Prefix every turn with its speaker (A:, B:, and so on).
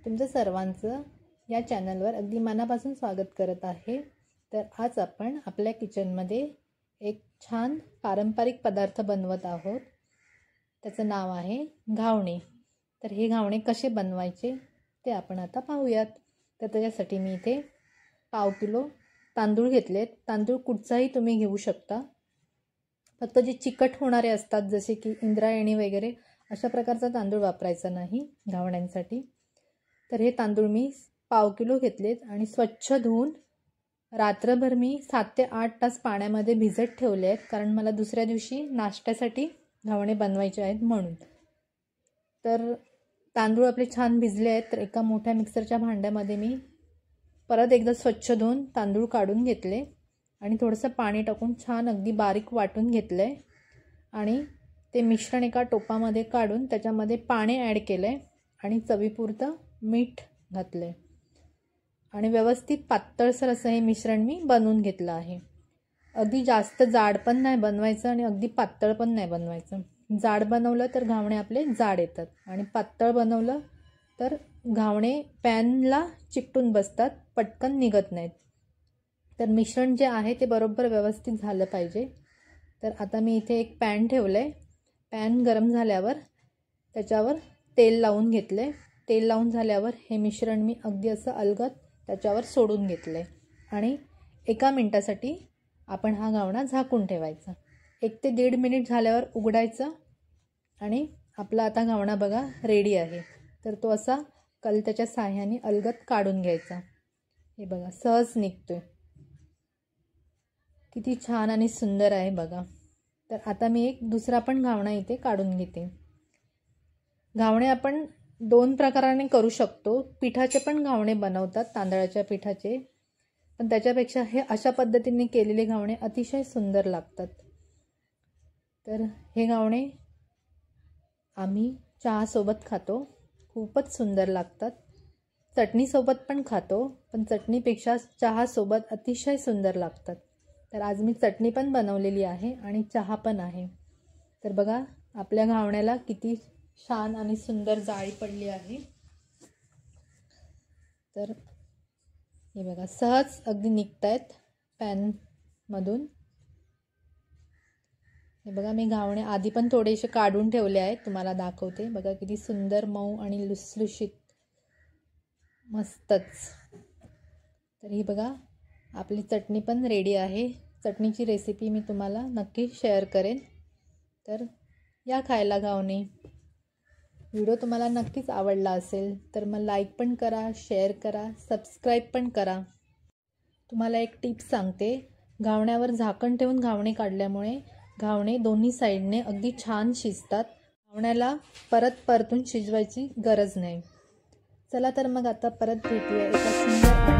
A: तुमचं सर्वांचं या चॅनलवर अगदी मनापासून स्वागत करत आहे। तर आज आपण आपल्या किचनमध्ये एक छान पारंपरिक पदार्थ बनवत आहोत। त्याचं नाव आहे घावणे। तर हे घावणे कसे बनवायचे ते आपण आता पाहूयात। तर त्याच्यासाठी मी इथे पाव किलो तांदूळ घेतलेत। तांदूळ कुठचाही तुम्ही घेऊ शकता, फक्त जे चिकट होणारे असतात जसे की इंद्रायणी वगैरे अशा प्रकारचा तांदूळ वापरायचा नाही घावण्यांसाठी। तर हे तांदूळ मी पाव किलो घेतलेत आणि स्वच्छ धुवून रात्रभर मी 7 ते 8 तास पाण्यामध्ये भिजत ठेवले आहेत, कारण मला दुसऱ्या दिवशी नाश्त्यासाठी घावणे बनवायचे आहेत म्हणून। तर तांदूळ आपले छान भिजले आहेत। तर एका मोठ्या मिक्सरच्या भांड्यामध्ये मी परत एकदा स्वच्छ धुवून तांदूळ काढून घेतले आणि थोडंसं पाणी टाकून छान अगदी बारीक वाटून घेतले आणि ते मिश्रण एका टोपामध्ये काढून त्याच्यामध्ये पाणी ॲड केले आणि चवीपुरतं मीठ घातले आणि व्यवस्थित पातळसर असं हे मिश्रण मी बनवून घेतलं आहे। अगदी जास्त जाड पण नाही बनवायचं आणि अगदी पातळ पण नाही बनवायचं। जाड बनवलं तर घावणे आपले जाड येतात आणि पातळ बनवलं तर घावणे पॅनला चिकटून बसतात, पटकन निघत नाहीत। तर मिश्रण जे आहे ते बरोबर व्यवस्थित झालं पाहिजे। तर आता मी इथे एक पॅन ठेवले। पॅन गरम झाल्यावर त्याच्यावर तेल लावून घेतले। तेल लावून झाल्यावर हे मिश्रण मी अगदी असं अलगद त्याच्यावर सोडून घेतले आणि 1 मिनिटासाठी आपण हा घावणा झाकून ठेवायचा। 1 ते 1.5 मिनिट झाल्यावर उघडायचं आणि आपला आता घावणा बघा रेडी आहे। तर तो असा कलत्याच्या साहाय्याने अलगद काढून घ्यायचा। हे बघा सहज निघतोय, किती छान आणि सुंदर आहे बघा। तर आता मी एक दुसरा पण घावणा इथे काढून घेते। घावणे आपण 2 प्रकाराने करू शकतो। पिठाचे पण घावणे बनवतात, तांदळाच्या पिठाचे, पण त्याच्यापेक्षा हे अशा पद्धतीने केलेले घावणे अतिशय सुंदर लागतात। तर हे घावणे आम्ही चहासोबत खातो, खूपच सुंदर लागतात। चटणीसोबत पण खातो, पण चटणीपेक्षा चहासोबत अतिशय सुंदर लागतात। तर आज मी चटणी पण बनवलेली आहे आणि चहा पण आहे। तर बघा आपल्या घावण्याला किती छान आणि सुंदर जाळी पडली आहे। तर हे बघा सहज अगदी निघतायत पॅनमधून। हे बघा मी घावणे आधी पण थोडेसे काढून ठेवले आहेत, तुम्हाला दाखवते। बघा किती सुंदर मऊ आणि लुसलुशीत, मस्तच। तर ही बघा आपली चटणी पण रेडी आहे। चटणीची रेसिपी मी तुम्हाला नक्की शेअर करेन। तर या खायला घावणे। व्हिडिओ तुम्हाला नक्कीच आवडला असेल तर मग लाईक पण करा, शेअर करा, सबस्क्राईब पण करा। तुम्हाला एक टिप्स सांगते, घावण्यावर झाकण ठेवून घावणे काढल्यामुळे घावणे दोन्ही साईडने अगदी छान शिजतात। घावण्याला परतून शिजवायची गरज नाही। चला तर मग आता परत भेटूया एका सुंदर